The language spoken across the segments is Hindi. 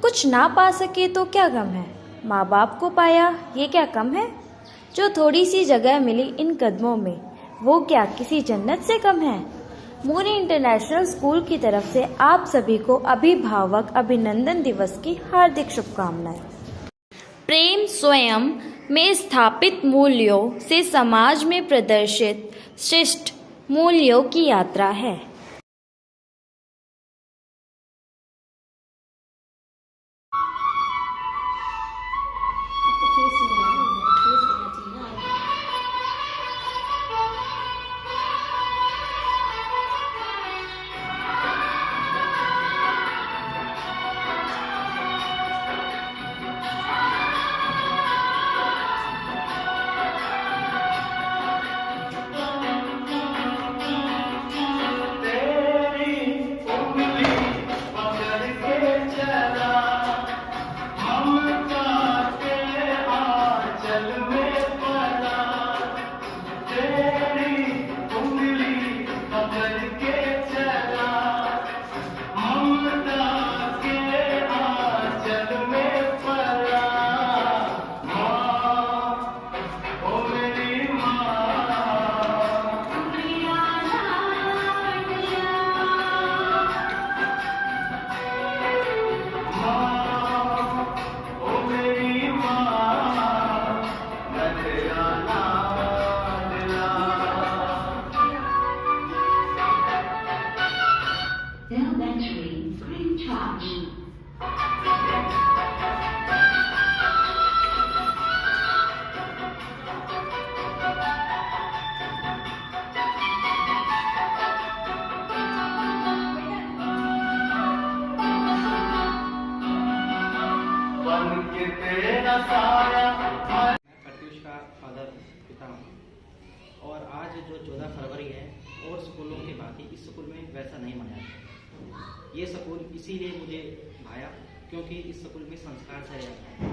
कुछ ना पा सके तो क्या गम है, माँ बाप को पाया ये क्या कम है। जो थोड़ी सी जगह मिली इन कदमों में, वो क्या किसी जन्नत से कम है। मुनि इंटरनेशनल स्कूल की तरफ से आप सभी को अभिभावक अभिनंदन दिवस की हार्दिक शुभकामनाएं। प्रेम स्वयं में स्थापित मूल्यों से समाज में प्रदर्शित श्रेष्ठ मूल्यों की यात्रा है। प्रत्युष का फादर पिता हूँ और आज जो 14 फरवरी है और स्कूलों के बाकी इस स्कूल में वैसा नहीं मनाया जाता। ये स्कूल इसीलिए मुझे भाया क्योंकि इस स्कूल में संस्कार से रहता है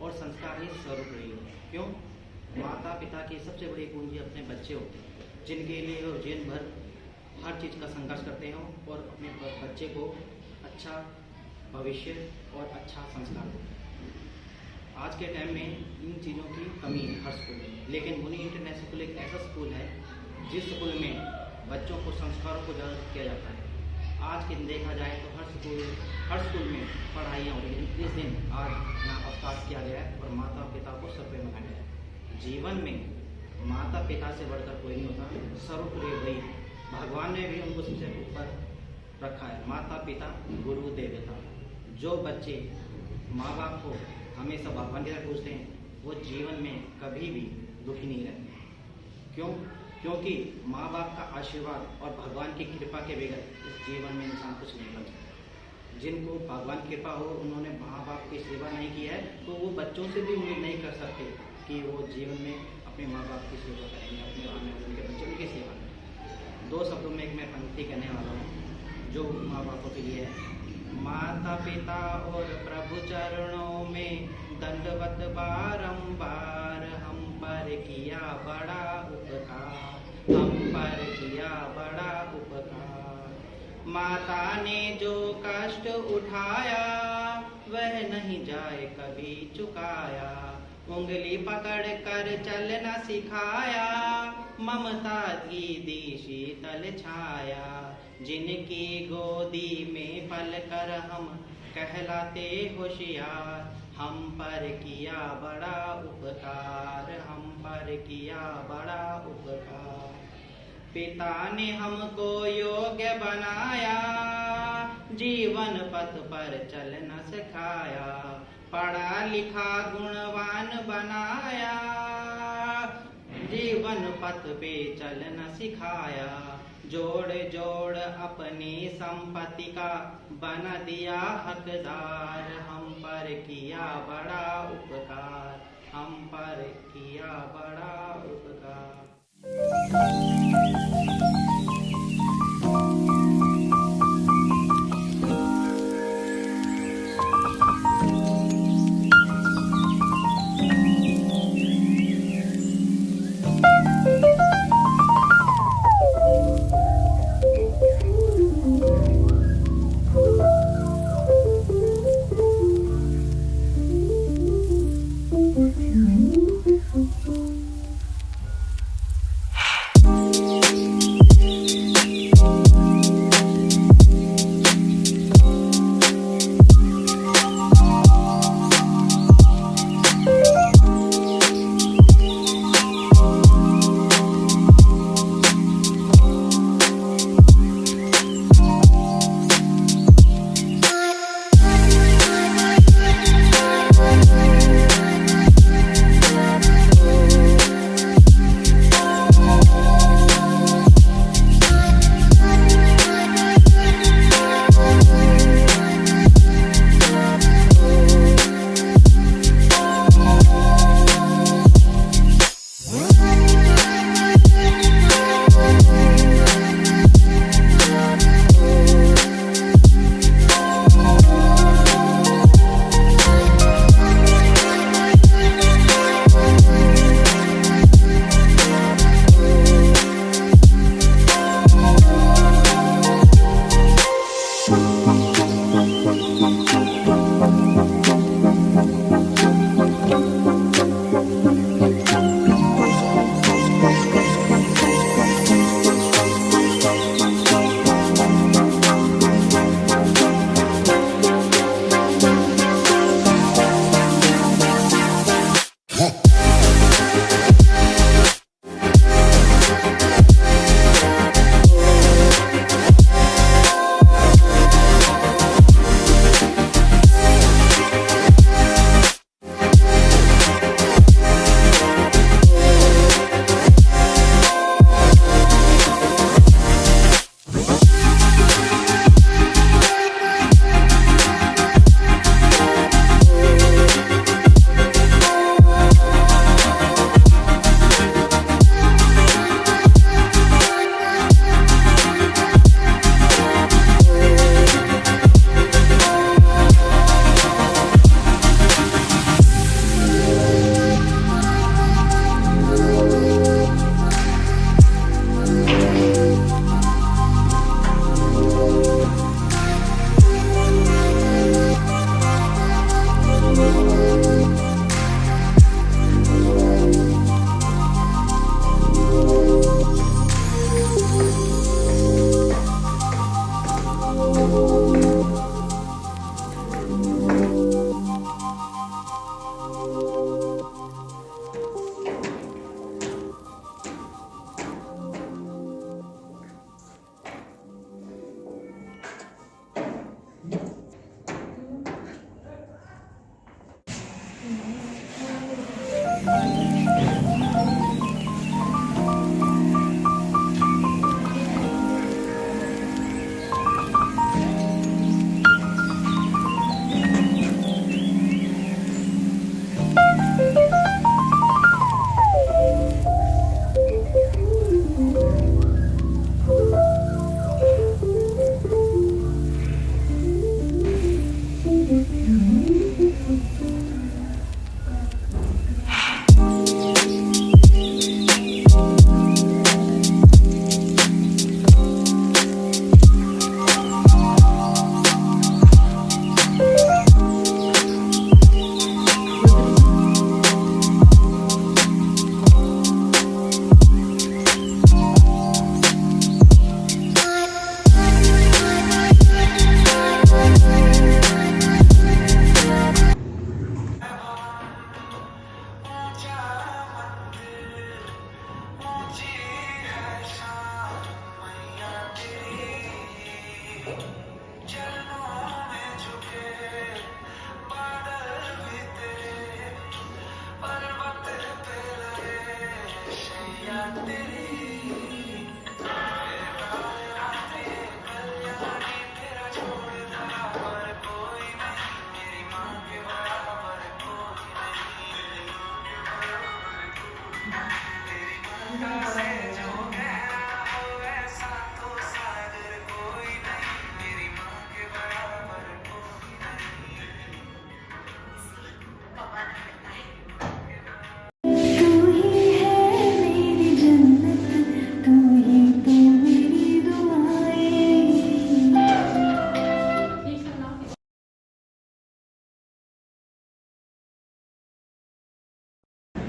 और संस्कार ही सर्वोपरि है। क्यों? माता पिता की सबसे बड़ी पूंजी अपने बच्चे होते हैं, जिनके लिए वो जीवन भर हर चीज़ का संघर्ष करते हैं और अपने बच्चे को अच्छा भविष्य और अच्छा संस्कार देते हैं। आज के टाइम में इन चीज़ों की कमी है हर स्कूल में, लेकिन मुनि इंटरनेशनल स्कूल एक ऐसा स्कूल है जिस स्कूल में बच्चों को संस्कारों को जागरूक किया जाता है। आज के दिन देखा जाए तो हर स्कूल में पढ़ाइयाँ हो रही हैं। इस दिन आज यहाँ अवकाश किया गया है और माता पिता को सर पे मनाया गया है। जीवन में माता पिता से बढ़कर कोई नहीं होता, सर्वोपरि वही भगवान ने भी उनको सबसे ऊपर रखा है। माता पिता गुरु देवता। जो बच्चे माँ बाप को हमेशा भगवान की तरह पूछते हैं वो जीवन में कभी भी दुखी नहीं रहते। क्यों? क्योंकि माँ बाप का आशीर्वाद और भगवान की कृपा के बगैर इस जीवन में इंसान कुछ नहीं बन सकता। जिनको भगवान की कृपा हो, उन्होंने माँ बाप की सेवा नहीं की है, तो वो बच्चों से भी उम्मीद नहीं कर सकते कि वो जीवन में अपने माँ बाप की सेवा करेंगे, अपने आने वाले के बच्चों की सेवा करेंगे। 2 शब्दों में एक मैं पंक्ति कहने वाला हूँ जो माँ बापों के लिए है। माता पिता और प्रभु चरणों में दंडवत बारंबार, हम पर किया बड़ा उपकार, हम पर किया बड़ा उपकार। माता ने जो कष्ट उठाया वह नहीं जाए कभी चुकाया, उंगली पकड़ कर चलना सिखाया, ममता की दी शीतल छाया। जिनकी गोदी में पल कर हम कहलाते होशियार, हम पर किया बड़ा उपकार, हम पर किया बड़ा उपकार। पिता ने हमको योग्य बनाया, जीवन पथ पर चलना सिखाया, पढ़ा लिखा गुणवान बनाया, जीवन पथ पे चलना सिखाया। जोड़ जोड़ अपनी संपत्ति का बना दिया हकदार, हम पर किया बड़ा उपकार, हम पर किया बड़ा उपकार।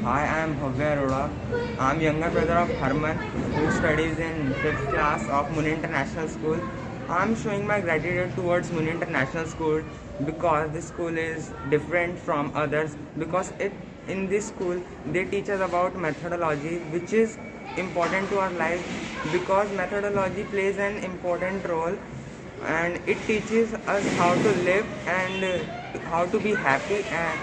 Hi, I am Bhavya Arora. I am younger brother of Harman, who studies in 5th class of Muni International School. I am showing my gratitude towards Muni International School because this school is different from others, because in this school they teach us about methodology, which is important to our life, because methodology plays an important role and it teaches us how to live and how to be happy. And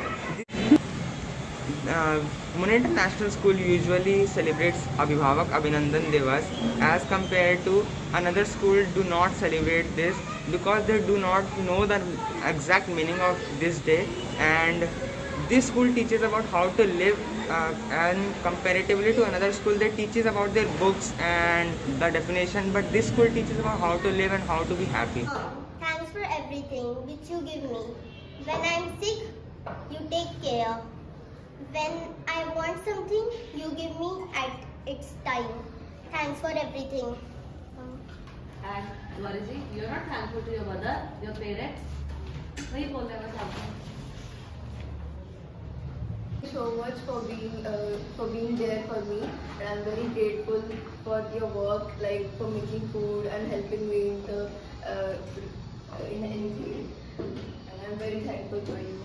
Muni International School usually celebrates Abhibhavak Abhinandan Divas as compared to another school do not celebrate this because they do not know the exact meaning of this day, and this school teaches about how to live and comparatively to another school they teaches about their books and the definition, but this school teaches about how to live and how to be happy. Thanks for everything which you give me. When I'm sick, you take care. When I want something, you give me at its time. Thanks for everything. And Dwariji, you're not thankful to your mother, your parents? वही बोलने में चाहती हूँ. So much for being there for me, and I'm very grateful for your work, like for making food and helping me in anything, and I'm very thankful for you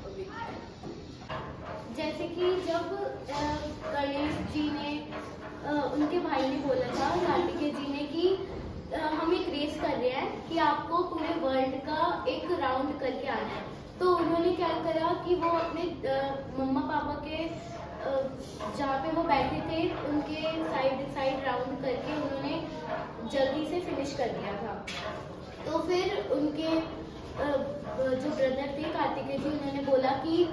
for being there. जैसे कि जब गणेश जी ने उनके भाई ने बोला था कार्तिकेय जी ने कि हम एक रेस कर रहे हैं कि आपको पूरे वर्ल्ड का एक राउंड करके आना है, तो उन्होंने क्या करा कि वो अपने मम्मा पापा के जहाँ पे वो बैठे थे उनके साइड राउंड करके उन्होंने जल्दी से फिनिश कर दिया था. तो फिर उनके जो ब्रदर थे कार्तिकेय जी, उन्होंने बोला कि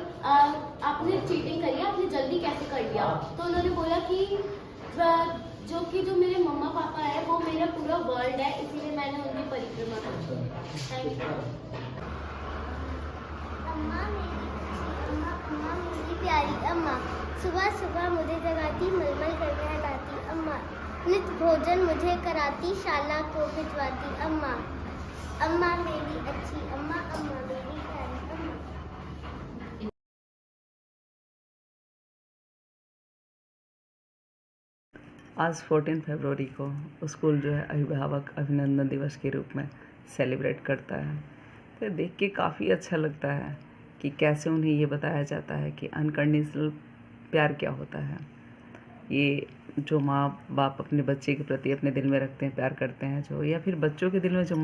आपने चीटिंग करी है, आपने जल्दी कैसे कर लिया. तो उन्होंने बोला कि जो मेरे मम्मा पापा है वो मेरा पूरा वर्ल्ड है, इसीलिए मैंने उनकी परिक्रमा की. Thank you. अम्मा मेरी प्यारी अम्मा, सुबह सुबह मुझे जगाती, मलमल करके हटाती. अम्मा नित भोजन मुझे कराती, शाला को भिजवाती. अम्मा अम्मा मेरी अच्छी अम्मा, अम्मा मेरी प्यारी अम्मा. आज 14 फरवरी को स्कूल जो है अभिभावक अभिनंदन दिवस के रूप में सेलिब्रेट करता है. तो देख के काफ़ी अच्छा लगता है कि कैसे उन्हें ये बताया जाता है कि अनकंडीशनल प्यार क्या होता है. ये जो माँ बाप अपने बच्चे के प्रति अपने दिल में रखते हैं, प्यार करते हैं जो, या फिर बच्चों के दिल में जो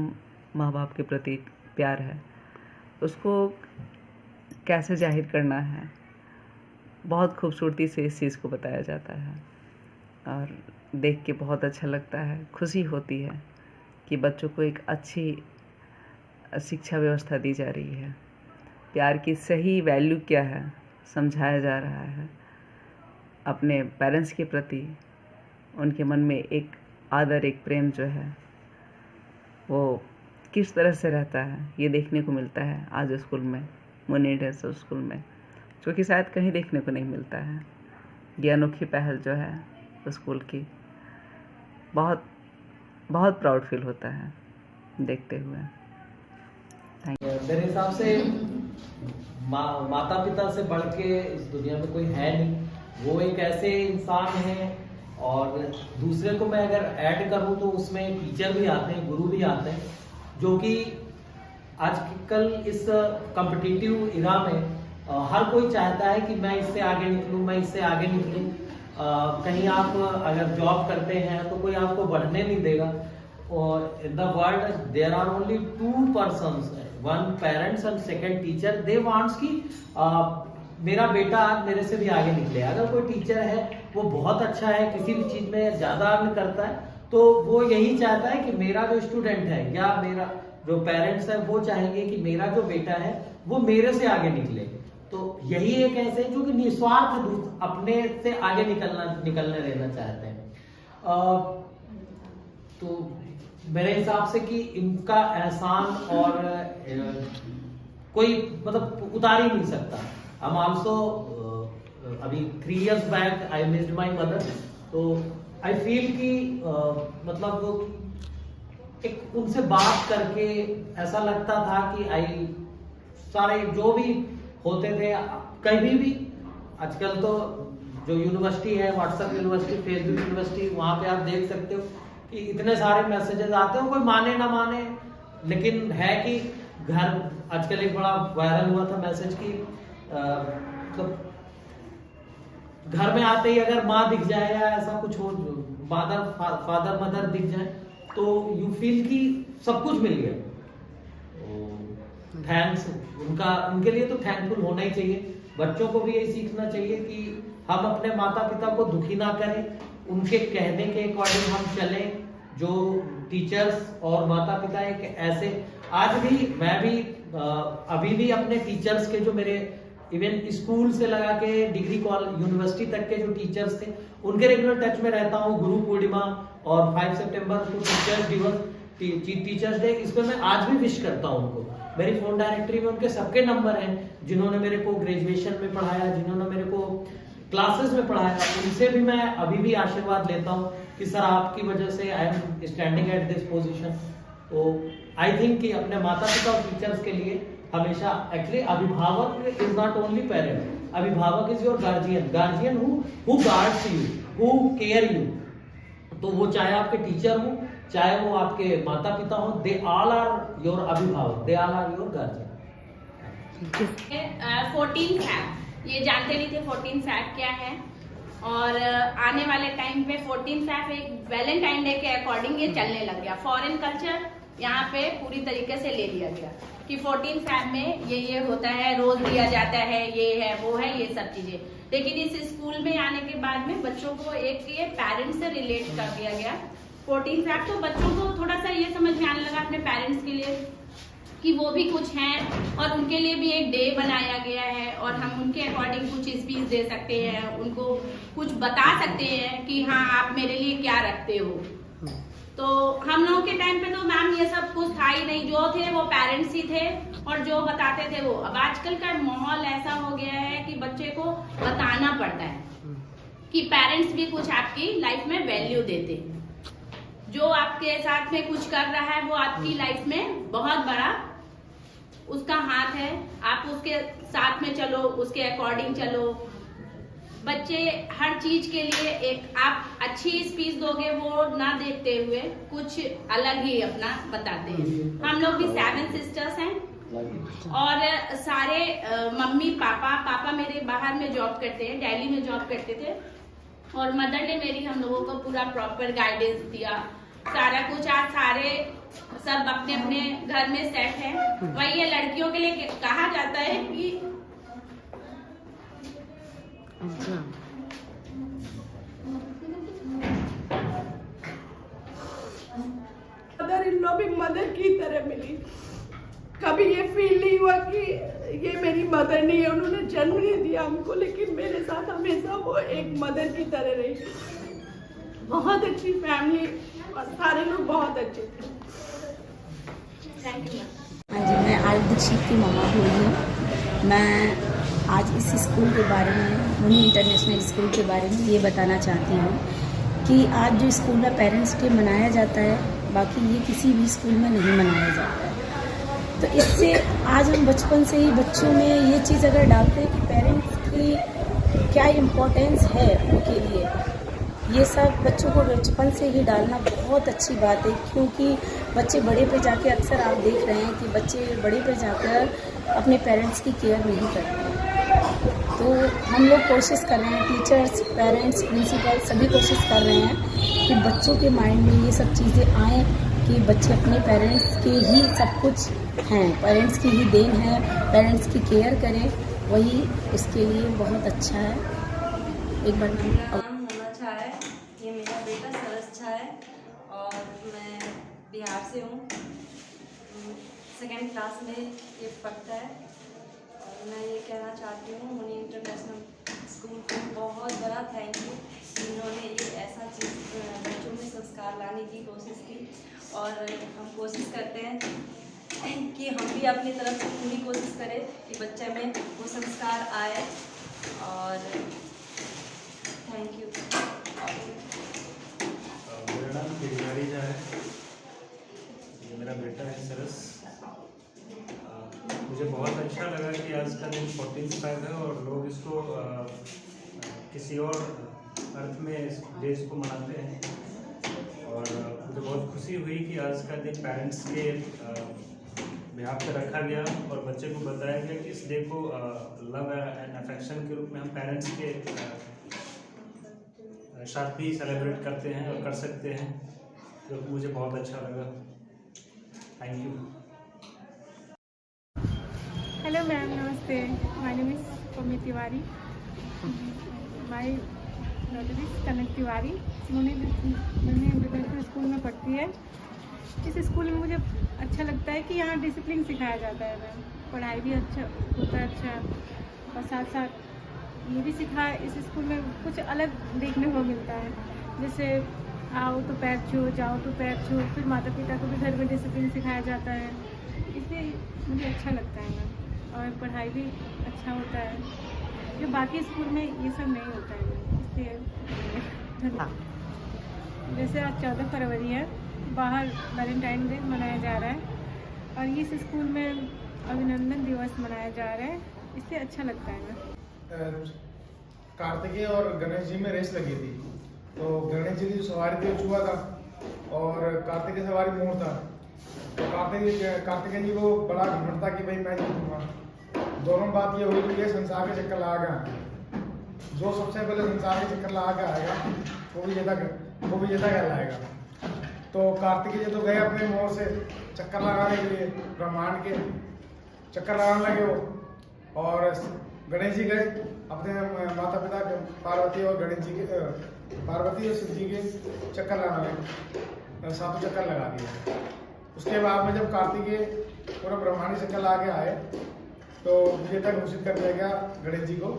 माँ बाप के प्रति प्यार है उसको कैसे जाहिर करना है, बहुत खूबसूरती से इस चीज़ को बताया जाता है. और देख के बहुत अच्छा लगता है, खुशी होती है कि बच्चों को एक अच्छी शिक्षा व्यवस्था दी जा रही है. प्यार की सही वैल्यू क्या है समझाया जा रहा है. अपने पेरेंट्स के प्रति उनके मन में एक आदर, एक प्रेम जो है वो किस तरह से रहता है ये देखने को मिलता है आज स्कूल में, मुनि इंटरनेशनल स्कूल में, जो कि शायद कहीं देखने को नहीं मिलता है. ये अनोखी पहल जो है स्कूल की, बहुत बहुत प्राउड फील होता है देखते हुए. मेरे हिसाब से माता पिता से बढ़ के इस दुनिया में कोई है नहीं. वो एक ऐसे इंसान है, और दूसरे को मैं अगर ऐड करूं तो उसमें टीचर भी आते हैं, गुरु भी आते हैं, जो कि आजकल इस कॉम्पिटिटिव इरा में हर कोई चाहता है कि मैं इससे आगे निकलूं, मैं इससे आगे निकलूं. कहीं आप अगर जॉब करते हैं तो कोई आपको बढ़ने नहीं देगा. और in the world there are only 2 persons, one parents and second teacher. they wants कि मेरा बेटा आज मेरे से भी आगे निकले. अगर कोई टीचर है वो बहुत अच्छा है, किसी भी चीज में ज्यादा अर्न करता है, तो वो यही चाहता है कि मेरा जो स्टूडेंट है या मेरा जो पेरेंट्स है वो चाहेंगे कि मेरा जो बेटा है वो मेरे से आगे निकले. तो यही एक ऐसे जो कि निस्वार्थ अपने से आगे निकलने देना चाहते हैं. तो मेरे हिसाब से कि इनका एहसान और कोई मतलब उतार ही नहीं सकता. I'm also अभी 3 years back I missed my mother. तो I feel कि मतलब एक उनसे बात करके ऐसा लगता था कि सारे जो भी होते थे कहीं भी आजकल तो जो यूनिवर्सिटी है, व्हाट्सएप यूनिवर्सिटी, फेसबुक यूनिवर्सिटी, वहाँ पे आप देख सकते हो कि इतने सारे मैसेजेस आते हैं, कोई माने ना माने, लेकिन है कि घर, आजकल एक बड़ा वायरल हुआ था मैसेज की मतलब घर में आते ही अगर माँ दिख जाए या ऐसा कुछ हो, फादर मदर दिख जाए, तो यू फील कि सब कुछ मिल गया। थैंक्स, उनके लिए तो थैंकफुल होना ही चाहिए। बच्चों को भी यही सीखना चाहिए कि हम अपने माता पिता को दुखी ना करें, उनके कहने के अकॉर्डिंग हम चलें। जो टीचर्स और माता पिता एक ऐसे, आज भी मैं भी अभी भी अपने टीचर्स के, जो मेरे इवन स्कूल से लगा के डिग्री कॉलेज यूनिवर्सिटी तक के जो टीचर्स थे, उनके रेगुलर टच में रहता हूँ। गुरु पूर्णिमा और 5 सितंबर को टीचर्स दिवस, टीचर्स डे, इसमें मैं आज भी विश करता हूँ उनको। मेरी फोन डायरेक्टरी में उनके सबके नंबर हैं, जिन्होंने मेरे को ग्रेजुएशन में पढ़ाया, जिन्होंने मेरे को क्लासेस में पढ़ाया, उनसे भी मैं अभी भी आशीर्वाद लेता हूँ कि सर आपकी वजह से I am standing at this position. तो आई थिंक कि अपने माता पिता और टीचर्स के लिए हमेशा, एक्चुअली अभिभावक इज नॉट ओनली पेरेंट, अभिभावक is your guardian who guards you, who care you. तो वो चाहे आपके टीचर हो, चाहे वो आपके माता पिता हो, दे ऑल आर योर अभिभावक, they all are your guardian. 14 Feb, ये जानते नहीं थे 14 फैब क्या है, और आने वाले टाइम पे 14 फैब एक वैलेंटाइन डे के अकॉर्डिंग ये चलने लग गया। फॉरेन कल्चर यहाँ पे पूरी तरीके से ले लिया गया कि 14 फैब में ये होता है, रोज दिया जाता है, ये है वो है, ये सब चीजें। लेकिन इस स्कूल में आने के बाद में बच्चों को एक ये पेरेंट्स से रिलेट कर दिया गया 14 फैब। तो बच्चों को थोड़ा सा ये समझ में आने लगा अपने पेरेंट्स के लिए कि वो भी कुछ हैं और उनके लिए भी एक डे बनाया गया है, और हम उनके अकॉर्डिंग कुछ स्पीच दे सकते हैं, उनको कुछ बता सकते हैं कि हाँ आप मेरे लिए क्या रखते हो। तो हम लोगों के टाइम पे तो मैम ये सब कुछ था ही नहीं, जो थे वो पेरेंट्स ही थे और जो बताते थे वो। अब आजकल का माहौल ऐसा हो गया है कि बच्चे को बताना पड़ता है कि पेरेंट्स भी कुछ आपकी लाइफ में वैल्यू देते हैं। जो आपके साथ में कुछ कर रहा है वो आपकी लाइफ में बहुत बड़ा उसका हाथ है, आप उसके साथ में चलो, उसके अकॉर्डिंग चलो। बच्चे हर चीज के लिए एक आप अच्छी स्पीच दोगे वो ना देखते हुए कुछ अलग ही अपना बताते हैं। हम लोग भी 7 सिस्टर्स हैं और सारे मम्मी पापा मेरे बाहर में जॉब करते हैं, दिल्ली में जॉब करते थे, और मदर ने मेरी हम लोगों को पूरा प्रॉपर गाइडेंस दिया, सारा कुछ। आज सारे सब अपने अपने घर में सेट है। वही ये लड़कियों के लिए कहा जाता है कि मदर इन लॉ भी मदर की तरह मिली। कभी ये फील नहीं हुआ कि ये मेरी मदर नहीं है, उन्होंने जन्म नहीं दिया हमको, लेकिन मेरे साथ हमेशा वो एक मदर की तरह रही। बहुत अच्छी फैमिली और सारे लोग बहुत अच्छे थे। Thank you. हाँ जी, मैं आल दीक्षित की मम्मा बोल रही हूँ। मैं आज इस स्कूल के बारे में, मुनि इंटरनेशनल स्कूल के बारे में ये बताना चाहती हूँ कि आज जो स्कूल में पेरेंट्स डे मनाया जाता है, बाकी ये किसी भी स्कूल में नहीं मनाया जाता है। तो इससे आज हम बचपन से ही बच्चों में ये चीज़ अगर डालते हैं कि पेरेंट्स की क्या इम्पोर्टेंस है उनके लिए, ये सब बच्चों को बचपन से ही डालना बहुत अच्छी बात है। क्योंकि बच्चे बड़े पे जाके, अक्सर आप देख रहे हैं कि बच्चे बड़े पे जाकर अपने पेरेंट्स की केयर नहीं करते। तो हम लोग कोशिश कर रहे हैं, टीचर्स, पेरेंट्स, प्रिंसिपल सभी कोशिश कर रहे हैं कि बच्चों के माइंड में ये सब चीज़ें आएँ कि बच्चे अपने पेरेंट्स के ही सब कुछ हैं, पेरेंट्स की ही देन है, पेरेंट्स की केयर करें, वही उसके लिए बहुत अच्छा है। एक बार नाम मोना झा है, ये मेरा बेटा सरस झा है और मैं बिहार से हूँ। 2nd क्लास में ये पढ़ता है और मैं ये कहना चाहती हूँ मुनि इंटरनेशनल स्कूल को बहुत बड़ा थैंक यू। इन्होंने ये ऐसा चीज़ बच्चों में संस्कार लाने की कोशिश की और हम कोशिश करते हैं कि हम भी अपनी तरफ से पूरी कोशिश करें कि बच्चे में वो संस्कार आए। और थैंक यू। मेरा नाम केदारी झा है, ये मेरा बेटा है सरस, मुझे बहुत अच्छा लगा कि आज का दिन 14th फेब है और लोग इसको किसी और अर्थ में इस डेज को मनाते हैं। और मुझे बहुत खुशी हुई कि आज का दिन पेरेंट्स के बिहाफ पे रखा गया और बच्चे को बताया गया कि इस डे को लव एंड अफेक्शन के रूप में हम पेरेंट्स के साथ भी सेलिब्रेट करते हैं और कर सकते हैं, तो मुझे बहुत अच्छा लगा। Thank you. Hello ma'am, namaste. My name is Pami Tiwari. My daughter is Kanak Tiwari. मैंने इंटरनेशनल स्कूल में पढ़ती है। इस स्कूल में मुझे अच्छा लगता है कि यहाँ डिसिप्लिन सिखाया जाता है मैम, पढ़ाई भी अच्छा होता है अच्छा, और साथ साथ ये भी सिखाया इस स्कूल में कुछ अलग देखने को मिलता है, जैसे आओ तो पैर छू, जाओ तो पैर छू, फिर माता पिता को भी घर में डिसिप्लिन सिखाया जाता है, इसलिए मुझे अच्छा लगता है मैम। और पढ़ाई भी अच्छा होता है, जो बाकी स्कूल में ये सब नहीं होता है मैम, इसलिए धन्यवाद। जैसे आज 14 फरवरी है, बाहर वैलेंटाइन डे मनाया जा रहा है और इस स्कूल में अभिनंदन दिवस मनाया जा रहा है, इससे अच्छा लगता है ना। कार्तिकेय और गणेश जी में रेस लगी थी, तो गणेश जी की सवारी थी चूहा था और कार्तिकेय सवारी मोर था। तो कार्तिकेय जी को बड़ा घमंड था कि भाई मैं जीतूंगा। दोनों बात ये हुई कि ये संसार के चक्कर लगा गया, जो सबसे पहले संसार के चक्कर लगा के आएगा वो विजेता कहलाएगा। तो कार्तिकेय जी तो गए अपने मोर से चक्कर लगाने के लिए, ब्रह्मांड के चक्कर लगाने लगे वो, और गणेश जी गए अपने माता पिता के पार्वती और गणेश जी के पार्वती और शिव जी के चक्कर लगाने लगे, सातों चक्कर लगा दिए। उसके बाद में जब कार्तिकेय पूरा ब्रह्मांड चक्कर लगा के आए तो विजेता घोषित कर दिया गया गणेश जी को।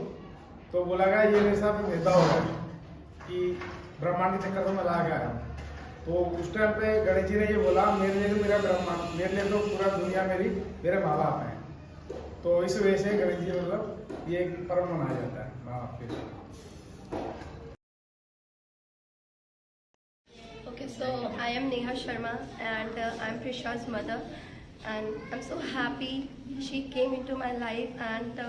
तो बोला गया ये मेरे साथ भेदभाव हो गया कि ब्रह्मांड के चक्कर में मैं लगा के आया। तो उस टाइम पे गणेश जी ने ये बोला मेरे लिए तो मेरा ब्रह्मांड, मेरे लिए तो पूरा दुनिया मेरे माँ बाप हैं। तो इस वजह से गणेश जी मतलब ये एक पर्व मनाया जाता है माँ बाप के। Okay, so I am Neha Sharma and I'm Prisha's mother, and I'm so happy she came into my life, and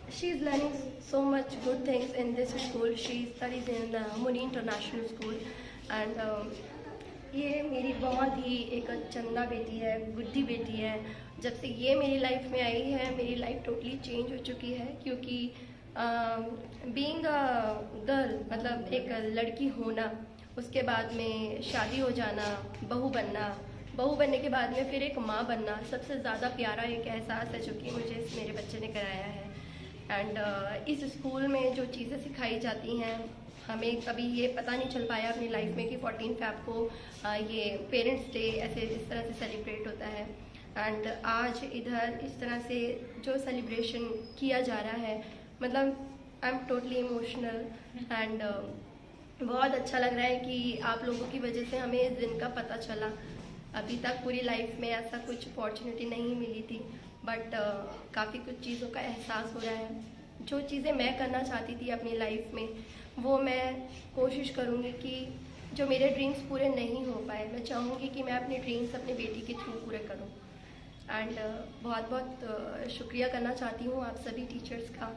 she's learning so much good things in this school. She studies in Muni International School, and ये मेरी बहुत ही एक चंदा बेटी है, बुद्धि बेटी है। जब से ये मेरी लाइफ में आई है मेरी लाइफ टोटली चेंज हो चुकी है, क्योंकि बीइंग अ गर्ल मतलब एक लड़की होना, उसके बाद में शादी हो जाना, बहू बनने के बाद में फिर एक माँ बनना, सबसे ज़्यादा प्यारा एक एहसास है जो कि मुझे मेरे बच्चे ने कराया है। एंड इस स्कूल में जो चीज़ें सिखाई जाती हैं हमें कभी ये पता नहीं चल पाया अपनी लाइफ में कि 14 फेब को ये पेरेंट्स डे ऐसे इस तरह से सेलिब्रेट होता है। एंड आज इधर इस तरह से जो सेलिब्रेशन किया जा रहा है, मतलब I am totally emotional and बहुत अच्छा लग रहा है कि आप लोगों की वजह से हमें इस दिन का पता चला। अभी तक पूरी लाइफ में ऐसा कुछ अपॉर्चुनिटी नहीं मिली थी, बट काफ़ी कुछ चीज़ों का एहसास हो रहा है। जो चीज़ें मैं करना चाहती थी अपनी लाइफ में वो मैं कोशिश करूँगी कि जो मेरे ड्रीम्स पूरे नहीं हो पाए, मैं चाहूँगी कि मैं अपने ड्रीम्स अपने बेटी के थ्रू पूरे करूँ। एंड बहुत बहुत शुक्रिया करना चाहती हूँ आप सभी टीचर्स का,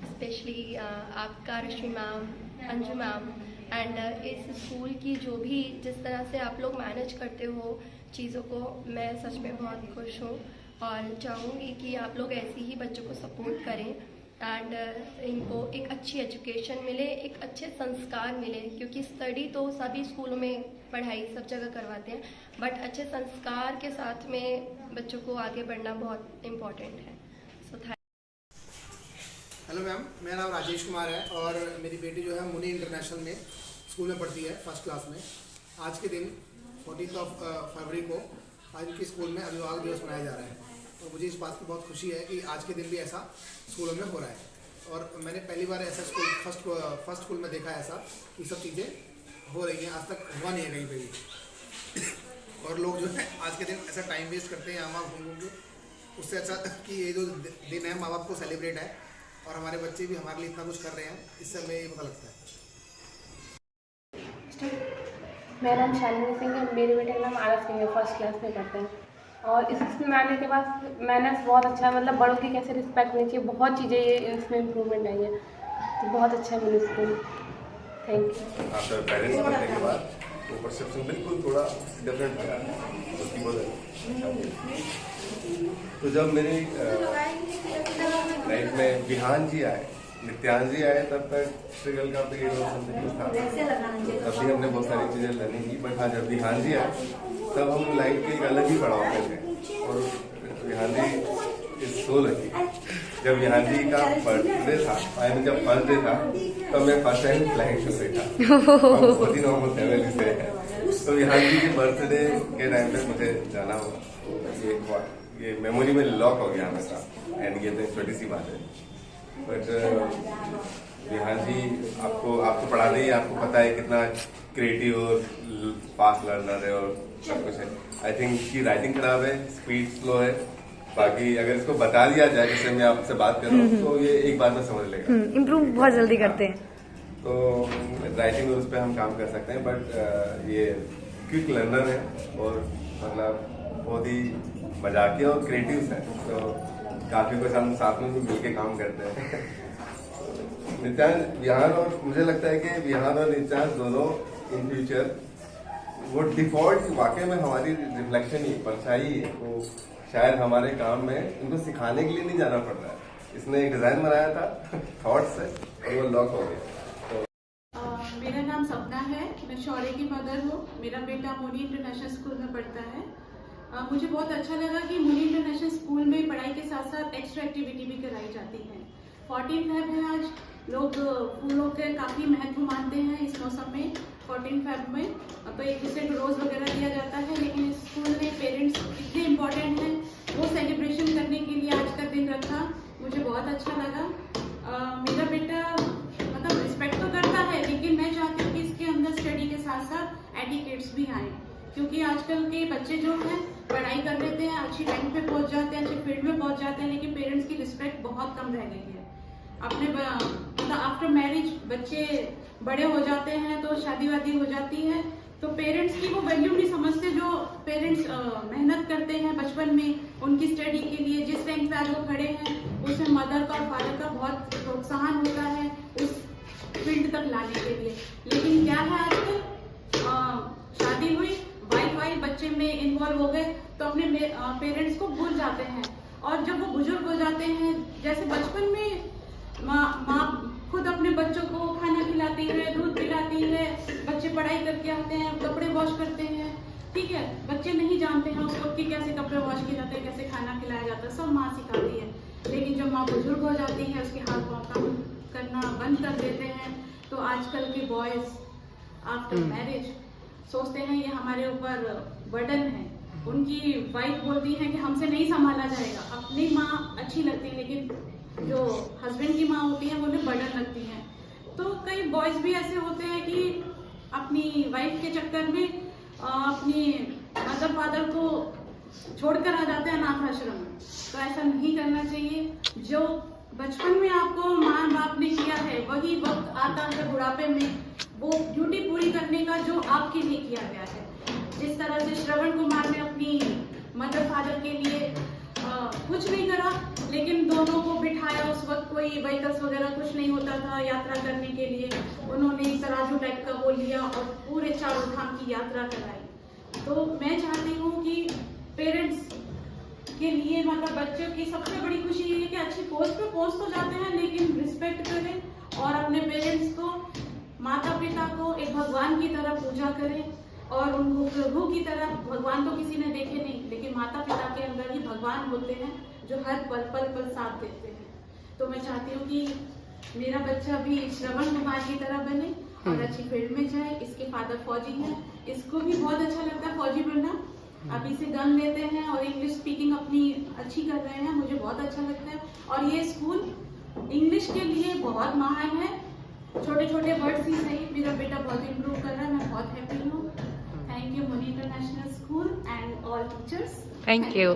स्पेशली आपका रश्मि मैम, अंजू मैम, एंड इस स्कूल की जो भी जिस तरह से आप लोग मैनेज करते हो चीज़ों को, मैं सच में बहुत खुश हूँ और चाहूँगी कि आप लोग ऐसे ही बच्चों को सपोर्ट करें एंड इनको एक अच्छी एजुकेशन मिले, एक अच्छे संस्कार मिले, क्योंकि स्टडी तो सभी स्कूलों में पढ़ाई सब जगह करवाते हैं, बट अच्छे संस्कार के साथ में बच्चों को आगे बढ़ना बहुत इम्पोर्टेंट है। सो हेलो मैम, मेरा नाम राजेश कुमार है और मेरी बेटी जो है मुनी इंटरनेशनल में स्कूल में पढ़ती है, फर्स्ट क्लास में। आज के दिन 14 फरवरी को आज उनके स्कूल में अभिभावक दिवस मनाया जा रहा है और मुझे इस बात की बहुत खुशी है कि आज के दिन भी ऐसा स्कूलों में हो रहा है। और मैंने पहली बार ऐसा स्कूल फर्स्ट स्कूल में देखा है ऐसा कि सब चीज़ें हो रही हैं, आज तक हुआ नहीं है कहीं पर भी। और लोग जो है आज के दिन ऐसा टाइम वेस्ट करते हैं यहाँ वहाँ घूम घूम के, उससे अच्छा कि ये जो दिन है माँ बाप को सेलिब्रेट है और हमारे बच्चे भी हमारे लिए इतना कुछ कर रहे हैं, इससे हमें ये पता लगता है। मेरा नाम शालिनी सिंह है, मेरे बेटे का नाम आरव सिंह है, फर्स्ट क्लास में पढ़ते हैं। और इस स्कूल में आने के बाद मैनर्स बहुत अच्छा है, मतलब बड़ों की कैसे रिस्पेक्ट होनी चाहिए, बहुत चीज़ें ये इसमें इम्प्रूवमेंट आई है, तो बहुत अच्छा है मेरे school. Thank you. After parents बनने के बाद वो परसेप्शन बिल्कुल थोड़ा डिफरेंट लगा, उसकी बहुत। तो जब मेरी लाइफ में विहान जी आए, नित्यान जी आए, तब तक स्ट्रगल का पीरियड और समथिंग था, तब भी हमने बहुत सारी चीज़ें लर्निंग की। बट हाँ, जब विहान जी आए तब हम लाइफ के एक अलग ही पड़ाव पे थे। और विहान जी इस सो लगी। जब विहान जी का बर्थडे था, आई मीन जब फर्स्ट डे था, तब मैं फर्स्ट टाइम फ्लाइंग शो देखा। बहुत ही नॉर्मल फैमिली से है, तो विहान जी के बर्थडे के टाइम पे मुझे जाना हुआ। ये मेमोरी में लॉक हो गया हमेशा। एंड ये तो छोटी सी बात है, बट विहान जी आपको पढ़ाते ही आपको पता है कितना क्रिएटिव और फास्ट लर्नर है और सब कुछ है। आई थिंक की राइटिंग खराब है, स्पीड स्लो है, बाकी अगर इसको बता दिया जाए, जैसे मैं आपसे बात कर रहा हूँ, तो ये एक बार में समझ लेगा। इम्प्रूव बहुत जल्दी करते हैं, तो राइटिंग में उस पर हम काम कर सकते हैं। बट ये क्विक लर्नर है और मतलब बहुत ही मजाकिया और क्रिएटिव है, तो काफी कुछ हम साथ में भी मिलके काम करते हैं। नित्यान, विहान, और मुझे लगता है कि विहान और नित्यान दोनों इन फ्यूचर वो डिफॉल्ट वाकई में हमारी रिफ्लेक्शन ही, परछाई है। वो शायद हमारे काम में उनको सिखाने के लिए नहीं जाना पड़ रहा है। इसने एक डिजाइन बनाया था थॉट से और वो लॉक हो गया। मेरा नाम सपना है, मैं शौर्य की मदर हूँ। मेरा बेटा मुनी इंटरनेशनल स्कूल में पढ़ता है। मुझे बहुत अच्छा लगा कि मुनी इंटरनेशनल स्कूल में पढ़ाई के साथ साथ एक्स्ट्रा एक्टिविटी भी कराई जाती है। 14 फेब है आज, लोग फूलों के काफ़ी महत्व मानते हैं इस मौसम में। 14 फेब में तो एक दूसरे को रोज़ वगैरह दिया जाता है, लेकिन इस स्कूल में पेरेंट्स इतने इम्पोर्टेंट हैं, वो सेलिब्रेशन करने के लिए आज का दिन रखा। मुझे बहुत अच्छा लगा। मेरा बेटा मतलब रिस्पेक्ट तो करता है, लेकिन मैं चाहती हूँ कि इसके अंदर स्टडी के साथ साथ एटिकेट्स भी आए, क्योंकि आजकल के बच्चे जो हैं पढ़ाई कर लेते हैं, अच्छी रैंक पे पहुंच जाते हैं, अच्छी फील्ड में पहुंच जाते हैं, लेकिन पेरेंट्स की रिस्पेक्ट बहुत कम रह गई है। अपने मतलब आफ्टर मैरिज बच्चे बड़े हो जाते हैं तो शादी वादी हो जाती है, तो पेरेंट्स की वो वैल्यू नहीं समझते। जो पेरेंट्स मेहनत करते हैं बचपन में उनकी स्टडी के लिए, जिस रैंक पे आज वो खड़े हैं, उसमें मदर का और फादर का बहुत प्रोत्साहन होता है उस फील्ड तक लाने के लिए। लेकिन क्या है, आजकल शादी हुई, वाइफ बच्चे में इन्वॉल्व हो गए, तो अपने पेरेंट्स को भूल जाते हैं। और जब वो बुजुर्ग हो जाते हैं, जैसे बचपन में माँ खुद अपने बच्चों को खाना खिलाती है, दूध पिलाती है, बच्चे पढ़ाई करके आते हैं, कपड़े वॉश करते हैं, ठीक है, बच्चे नहीं जानते हैं उसको कि कैसे कपड़े वॉश किए जाते हैं, कैसे खाना खिलाया जाता है, सब माँ सिखाती है। लेकिन जब माँ बुजुर्ग हो जाती है, उसके हाथ पाँव काम करना बंद कर देते हैं, तो आजकल के बॉयज आफ्टर मैरिज सोचते हैं ये हमारे ऊपर बर्डन है। उनकी वाइफ बोलती है कि हमसे नहीं संभाला जाएगा। अपनी माँ अच्छी लगती है, लेकिन जो हस्बैंड की माँ होती है वो उन्हें बर्डन लगती है। तो कई बॉयज भी ऐसे होते हैं कि अपनी वाइफ के चक्कर में अपनी मदर फादर को छोड़कर आ जाते हैं अनाथ आश्रम में। तो ऐसा नहीं करना चाहिए। जो बचपन में आपको माँ बाप ने किया है, वही वक्त आता है बुढ़ापे में वो ड्यूटी पूरी करने का जो आपके लिए किया गया है। जिस तरह से श्रवण कुमार ने अपनी मदर फादर के लिए कुछ नहीं करा, लेकिन दोनों को बिठाया। उस वक्त कोई व्हीकल्स वगैरह कुछ नहीं होता था यात्रा करने के लिए, उन्होंने तराजू टाइप का वो लिया और पूरे 4 धाम की यात्रा कराई। तो मैं चाहती हूँ कि पेरेंट्स के लिए मतलब बच्चों की सबसे बड़ी खुशी ये है कि अच्छी पोस्ट पे पहुंच तो जाते हैं, लेकिन रिस्पेक्ट करें और अपने पेरेंट्स को, माता पिता को एक भगवान की तरह पूजा करें और उनको प्रभु की तरह। भगवान तो किसी ने देखे नहीं, लेकिन माता पिता के अंदर ही भगवान होते हैं जो हर पल साथ देते हैं। तो मैं चाहती हूँ कि मेरा बच्चा भी श्रवण कुमार की तरह बने और अच्छी फील्ड में जाए। इसके फादर फौजी हैं, इसको भी बहुत अच्छा लगता है फौजी बनना। अभी से गन लेते हैं और इंग्लिश स्पीकिंग अपनी अच्छी कर रहे हैं, मुझे बहुत अच्छा लगता है। और ये स्कूल इंग्लिश के लिए बहुत महान है। छोटे छोटे वर्ड्स ही सही, मेरा बेटा बहुत इम्प्रूव कर रहा है, मैं बहुत हैप्पी हूँ। Thank you Muni international school and all teachers. Thank you.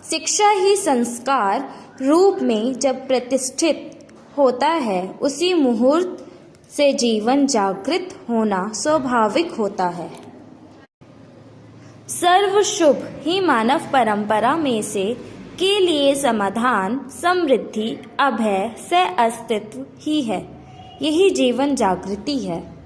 शिक्षा ही संस्कार रूप में जब प्रतिष्ठित होता है, उसी मुहूर्त से जीवन जागृत होना स्वाभाविक होता है। सर्व शुभ ही मानव परंपरा में से के लिए समाधान, समृद्धि, अभय, सह अस्तित्व ही है। यही जीवन जागृति है।